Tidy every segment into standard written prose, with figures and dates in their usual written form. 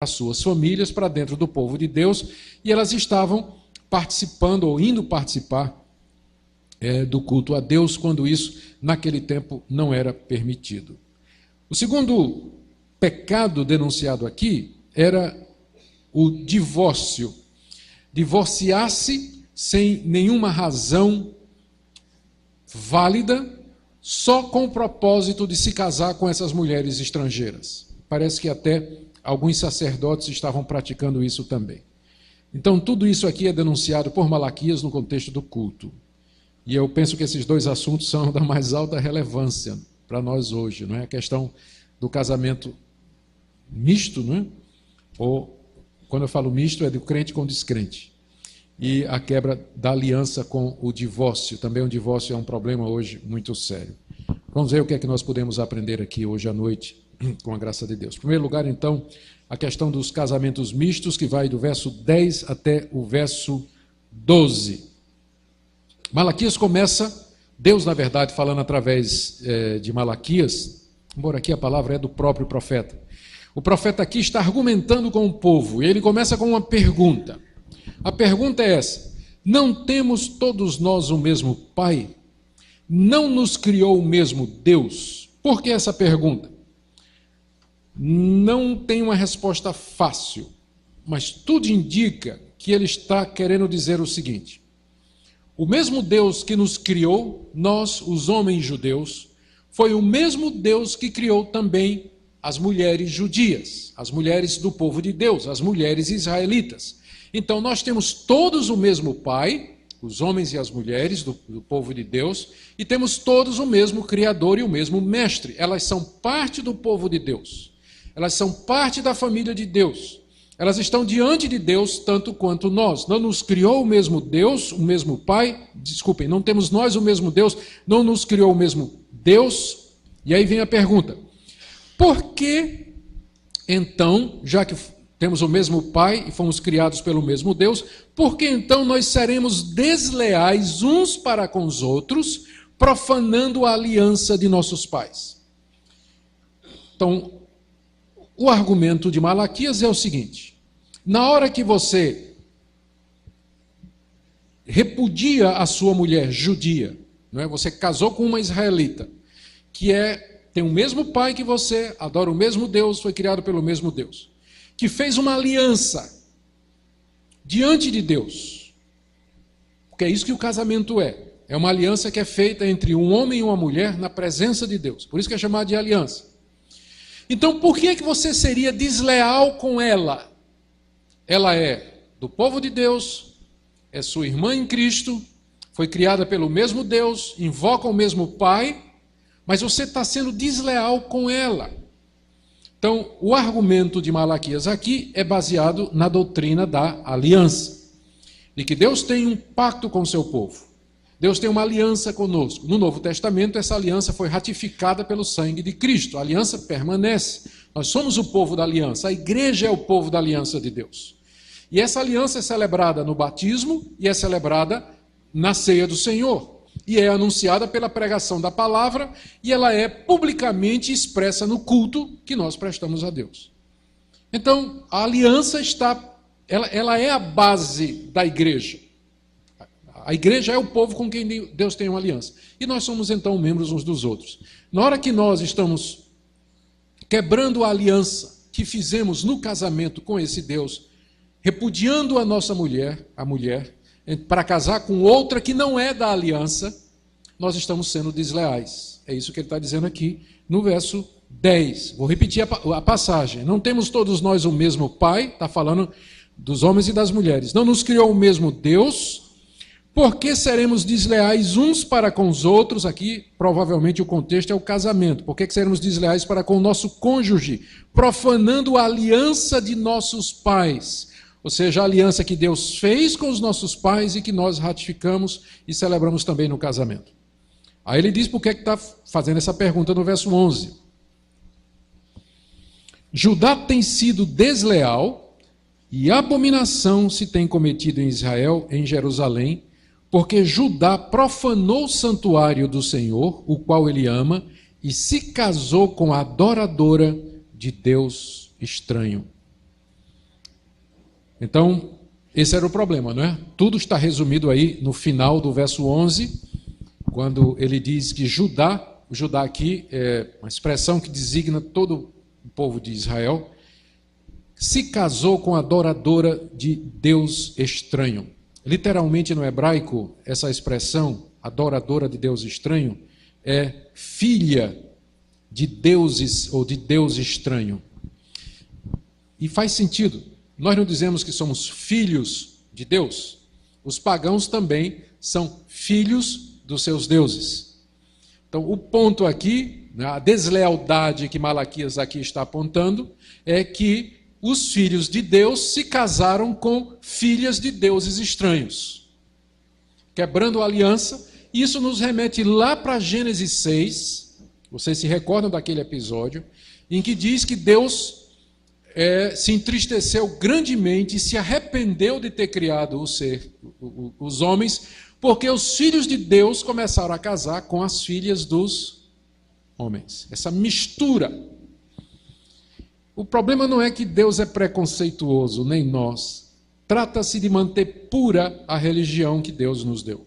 as suas famílias para dentro do povo de Deus, e elas estavam participando ou indo participar do culto a Deus, quando isso, naquele tempo, não era permitido. O segundo pecado denunciado aqui era o divórcio. Divorciar-se sem nenhuma razão válida, só com o propósito de se casar com essas mulheres estrangeiras. Parece que até alguns sacerdotes estavam praticando isso também. Então, tudo isso aqui é denunciado por Malaquias no contexto do culto. E eu penso que esses dois assuntos são da mais alta relevância para nós hoje, não é? A questão do casamento misto, não é? Ou, quando eu falo misto, é do crente com descrente. E a quebra da aliança com o divórcio. Também o divórcio é um problema hoje muito sério. Vamos ver o que é que nós podemos aprender aqui hoje à noite, com a graça de Deus. Em primeiro lugar, então, a questão dos casamentos mistos, que vai do verso 10 até o verso 12. Malaquias começa, Deus, na verdade, falando através de Malaquias, embora aqui a palavra é do próprio profeta. O profeta aqui está argumentando com o povo, e ele começa com uma pergunta. A pergunta é essa: não temos todos nós o mesmo Pai? Não nos criou o mesmo Deus? Por que essa pergunta? Não tem uma resposta fácil, mas tudo indica que ele está querendo dizer o seguinte: o mesmo Deus que nos criou, nós, os homens judeus, foi o mesmo Deus que criou também as mulheres judias, as mulheres do povo de Deus, as mulheres israelitas. Então nós temos todos o mesmo Pai, os homens e as mulheres do povo de Deus, e temos todos o mesmo Criador e o mesmo Mestre. Elas são parte do povo de Deus. Elas são parte da família de Deus. Elas estão diante de Deus tanto quanto nós. Não nos criou o mesmo Deus, o mesmo Pai. Desculpem, não temos nós o mesmo Deus, não nos criou o mesmo Deus. E aí vem a pergunta: por que, então, já que temos o mesmo Pai e fomos criados pelo mesmo Deus, por que então nós seremos desleais uns para com os outros, profanando a aliança de nossos pais? Então, o argumento de Malaquias é o seguinte: na hora que você repudia a sua mulher judia, não é? Você casou com uma israelita, que tem o mesmo pai que você, adora o mesmo Deus, foi criado pelo mesmo Deus, que fez uma aliança diante de Deus, porque é isso que o casamento é uma aliança que é feita entre um homem e uma mulher na presença de Deus, por isso que é chamado de aliança. Então, por que você seria desleal com ela? Ela é do povo de Deus, é sua irmã em Cristo, foi criada pelo mesmo Deus, invoca o mesmo Pai, mas você está sendo desleal com ela. Então, o argumento de Malaquias aqui é baseado na doutrina da aliança, de que Deus tem um pacto com o seu povo. Deus tem uma aliança conosco. No Novo Testamento, essa aliança foi ratificada pelo sangue de Cristo. A aliança permanece. Nós somos o povo da aliança. A igreja é o povo da aliança de Deus. E essa aliança é celebrada no batismo e é celebrada na ceia do Senhor. E é anunciada pela pregação da palavra e ela é publicamente expressa no culto que nós prestamos a Deus. Então, a aliança ela é a base da igreja. A igreja é o povo com quem Deus tem uma aliança. E nós somos, então, membros uns dos outros. Na hora que nós estamos quebrando a aliança que fizemos no casamento com esse Deus, repudiando a nossa mulher, para casar com outra que não é da aliança, nós estamos sendo desleais. É isso que ele está dizendo aqui no verso 10. Vou repetir a passagem. Não temos todos nós o mesmo Pai, está falando dos homens e das mulheres. Não nos criou o mesmo Deus. Por que seremos desleais uns para com os outros? Aqui, provavelmente, o contexto é o casamento. Por que seremos desleais para com o nosso cônjuge? Profanando a aliança de nossos pais. Ou seja, a aliança que Deus fez com os nossos pais e que nós ratificamos e celebramos também no casamento. Aí ele diz por que está fazendo essa pergunta no verso 11. Judá tem sido desleal e abominação se tem cometido em Israel, em Jerusalém, porque Judá profanou o santuário do Senhor, o qual ele ama, e se casou com a adoradora de Deus estranho. Então, esse era o problema, não é? Tudo está resumido aí no final do verso 11, quando ele diz que Judá, o Judá aqui é uma expressão que designa todo o povo de Israel, se casou com a adoradora de Deus estranho. Literalmente no hebraico, essa expressão, adoradora de Deus estranho, é filha de deuses ou de Deus estranho. E faz sentido. Nós não dizemos que somos filhos de Deus. Os pagãos também são filhos dos seus deuses. Então, o ponto aqui, a deslealdade que Malaquias aqui está apontando, é que os filhos de Deus se casaram com filhas de deuses estranhos, quebrando a aliança. Isso nos remete lá para Gênesis 6, vocês se recordam daquele episódio, em que diz que Deus se entristeceu grandemente e se arrependeu de ter criado os homens, porque os filhos de Deus começaram a casar com as filhas dos homens. Essa mistura. O problema não é que Deus é preconceituoso, nem nós. Trata-se de manter pura a religião que Deus nos deu.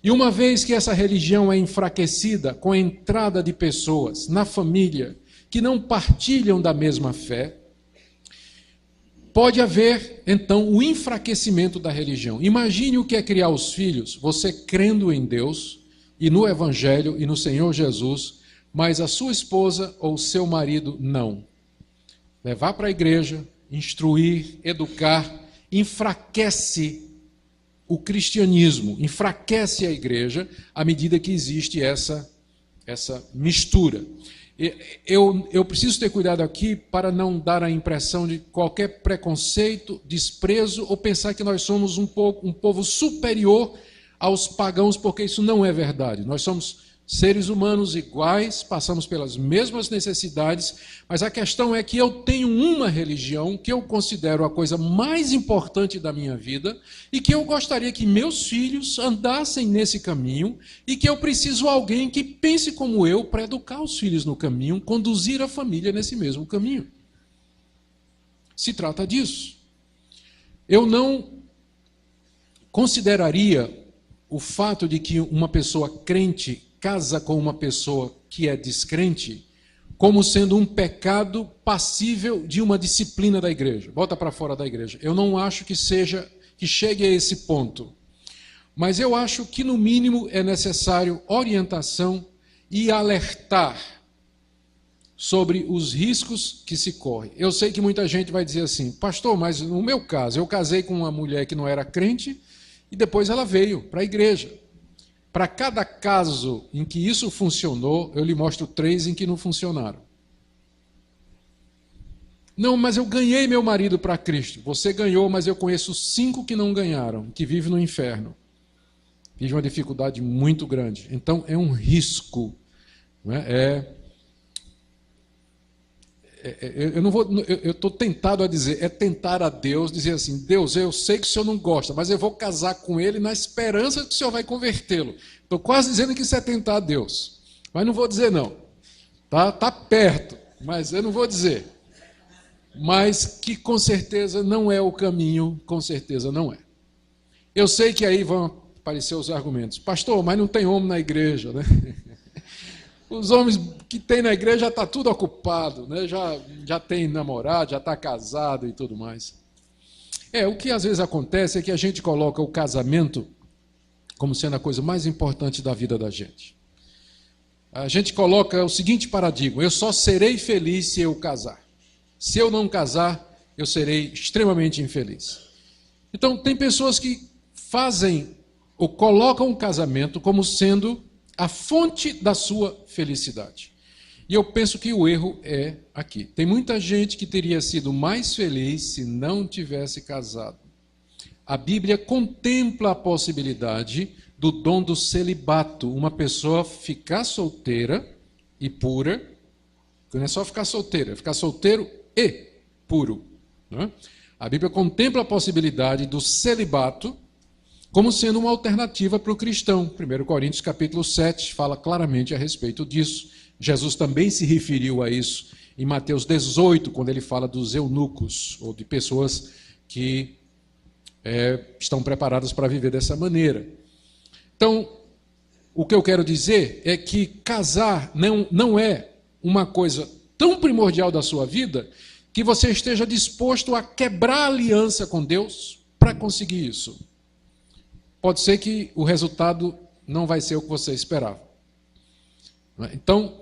E uma vez que essa religião é enfraquecida com a entrada de pessoas na família que não partilham da mesma fé, pode haver, então, o enfraquecimento da religião. Imagine o que é criar os filhos, você crendo em Deus e no Evangelho e no Senhor Jesus, mas a sua esposa ou o seu marido não. Levar para a igreja, instruir, educar, enfraquece o cristianismo, enfraquece a igreja à medida que existe essa mistura. Eu preciso ter cuidado aqui para não dar a impressão de qualquer preconceito, desprezo ou pensar que nós somos um povo superior aos pagãos, porque isso não é verdade. Nós somos seres humanos iguais, passamos pelas mesmas necessidades, mas a questão é que eu tenho uma religião que eu considero a coisa mais importante da minha vida e que eu gostaria que meus filhos andassem nesse caminho e que eu preciso de alguém que pense como eu para educar os filhos no caminho, conduzir a família nesse mesmo caminho. Se trata disso. Eu não consideraria o fato de que uma pessoa crente casa com uma pessoa que é descrente como sendo um pecado passível de uma disciplina da igreja. Bota para fora da igreja. Eu não acho que chegue a esse ponto. Mas eu acho que, no mínimo, é necessário orientação e alertar sobre os riscos que se correm. Eu sei que muita gente vai dizer assim, pastor, mas no meu caso, eu casei com uma mulher que não era crente e depois ela veio para a igreja. Para cada caso em que isso funcionou, eu lhe mostro 3 em que não funcionaram. Não, mas eu ganhei meu marido para Cristo. Você ganhou, mas eu conheço 5 que não ganharam, que vivem no inferno. Vive uma dificuldade muito grande. Então, é um risco. Não é? Eu estou tentado a dizer, é tentar a Deus, dizer assim, Deus, eu sei que o Senhor não gosta, mas eu vou casar com ele na esperança que o Senhor vai convertê-lo. Estou quase dizendo que isso é tentar a Deus, mas não vou dizer não. Tá perto, mas eu não vou dizer. Mas que com certeza não é o caminho, com certeza não é. Eu sei que aí vão aparecer os argumentos. Pastor, mas não tem homem na igreja, né? Os homens que tem na igreja já está tudo ocupado, né? já tem namorado, já está casado e tudo mais. O que às vezes acontece é que a gente coloca o casamento como sendo a coisa mais importante da vida da gente. A gente coloca o seguinte paradigma, eu só serei feliz se eu casar. Se eu não casar, eu serei extremamente infeliz. Então, tem pessoas que fazem ou colocam o casamento como sendo a fonte da sua felicidade. E eu penso que o erro é aqui. Tem muita gente que teria sido mais feliz se não tivesse casado. A Bíblia contempla a possibilidade do dom do celibato. Uma pessoa ficar solteira e pura, não é só ficar solteira, é ficar solteiro e puro. Né? A Bíblia contempla a possibilidade do celibato como sendo uma alternativa para o cristão. 1 Coríntios capítulo 7 fala claramente a respeito disso. Jesus também se referiu a isso em Mateus 18, quando ele fala dos eunucos, ou de pessoas que estão preparadas para viver dessa maneira. Então, o que eu quero dizer é que casar não é uma coisa tão primordial da sua vida que você esteja disposto a quebrar a aliança com Deus para conseguir isso. Pode ser que o resultado não vai ser o que você esperava. Então,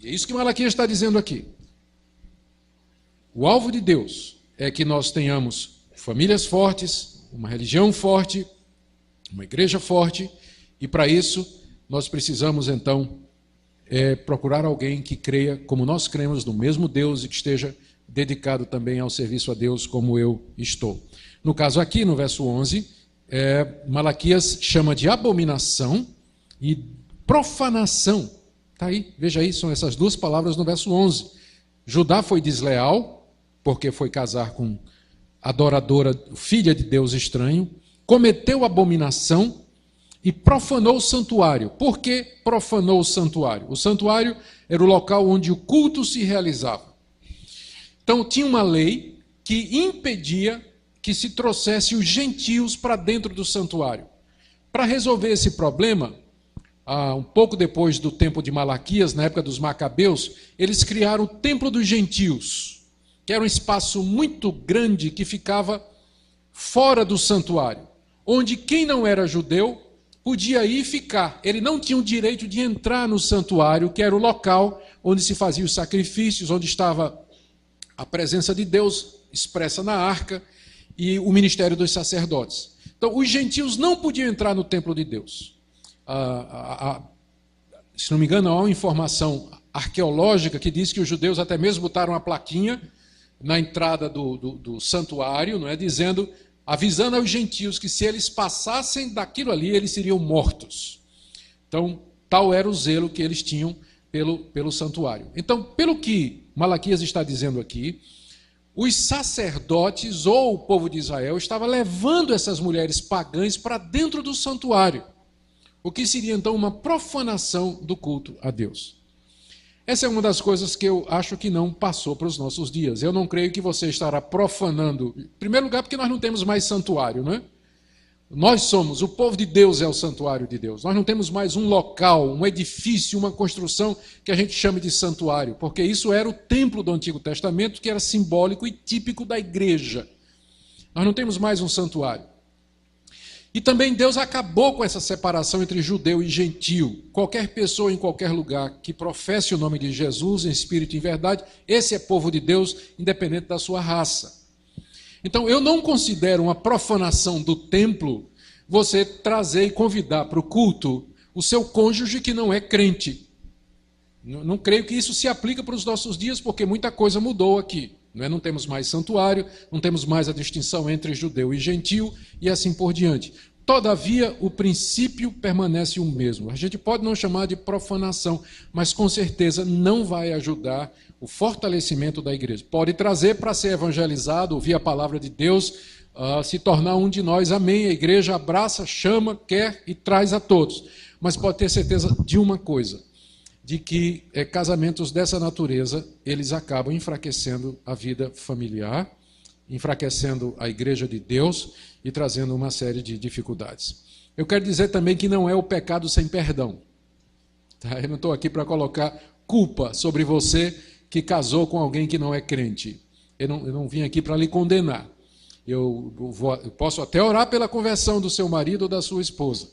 é isso que Malaquias está dizendo aqui. O alvo de Deus é que nós tenhamos famílias fortes, uma religião forte, uma igreja forte, e para isso nós precisamos então procurar alguém que creia como nós cremos no mesmo Deus e que esteja dedicado também ao serviço a Deus como eu estou. No caso aqui, no verso 11, Malaquias chama de abominação e profanação. Está aí, veja aí, são essas duas palavras no verso 11. Judá foi desleal, porque foi casar com adoradora, filha de Deus estranho, cometeu abominação e profanou o santuário. Por que profanou o santuário? O santuário era o local onde o culto se realizava. Então tinha uma lei que impedia que se trouxesse os gentios para dentro do santuário. Para resolver esse problema, um pouco depois do tempo de Malaquias, na época dos Macabeus, eles criaram o Templo dos Gentios, que era um espaço muito grande que ficava fora do santuário, onde quem não era judeu podia ir ficar. Ele não tinha o direito de entrar no santuário, que era o local onde se faziam os sacrifícios, onde estava a presença de Deus expressa na arca e o ministério dos sacerdotes. Então, os gentios não podiam entrar no templo de Deus. Se não me engano, há uma informação arqueológica que diz que os judeus até mesmo botaram uma plaquinha na entrada do santuário, não é, avisando aos gentios que se eles passassem daquilo ali, eles seriam mortos. Então, tal era o zelo que eles tinham pelo santuário. Então, pelo que Malaquias está dizendo aqui, os sacerdotes ou o povo de Israel estava levando essas mulheres pagãs para dentro do santuário, o que seria então uma profanação do culto a Deus. Essa é uma das coisas que eu acho que não passou para os nossos dias. Eu não creio que você estará profanando, em primeiro lugar porque nós não temos mais santuário, não é? O povo de Deus é o santuário de Deus. Nós não temos mais um local, um edifício, uma construção que a gente chame de santuário, porque isso era o templo do Antigo Testamento, que era simbólico e típico da igreja. Nós não temos mais um santuário. E também Deus acabou com essa separação entre judeu e gentio. Qualquer pessoa em qualquer lugar que professe o nome de Jesus em espírito e em verdade, esse é povo de Deus, independente da sua raça. Então, eu não considero uma profanação do templo você trazer e convidar para o culto o seu cônjuge que não é crente. Não creio que isso se aplica para os nossos dias, porque muita coisa mudou aqui. Não temos mais santuário, não temos mais a distinção entre judeu e gentio, e assim por diante. Todavia, o princípio permanece o mesmo. A gente pode não chamar de profanação, mas com certeza não vai ajudar o fortalecimento da igreja. Pode trazer para ser evangelizado, ouvir a palavra de Deus, se tornar um de nós, amém. A igreja abraça, chama, quer e traz a todos. Mas pode ter certeza de uma coisa, de que casamentos dessa natureza, eles acabam enfraquecendo a vida familiar, enfraquecendo a igreja de Deus e trazendo uma série de dificuldades. Eu quero dizer também que não é o pecado sem perdão. Tá? Eu não estou aqui para colocar culpa sobre você que casou com alguém que não é crente. Eu não vim aqui para lhe condenar. Eu posso até orar pela conversão do seu marido ou da sua esposa,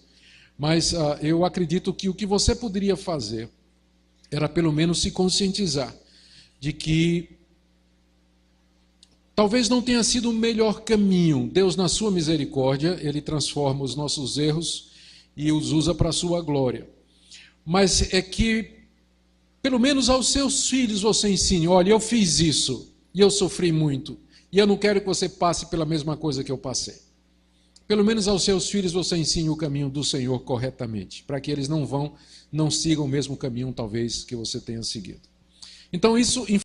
mas eu acredito que o que você poderia fazer era pelo menos se conscientizar de que talvez não tenha sido o melhor caminho. Deus, na sua misericórdia, Ele transforma os nossos erros e os usa para a sua glória. Mas é que, pelo menos aos seus filhos você ensine, olha, eu fiz isso e eu sofri muito, e eu não quero que você passe pela mesma coisa que eu passei. Pelo menos aos seus filhos você ensine o caminho do Senhor corretamente, para que eles não sigam o mesmo caminho, talvez, que você tenha seguido. Então, isso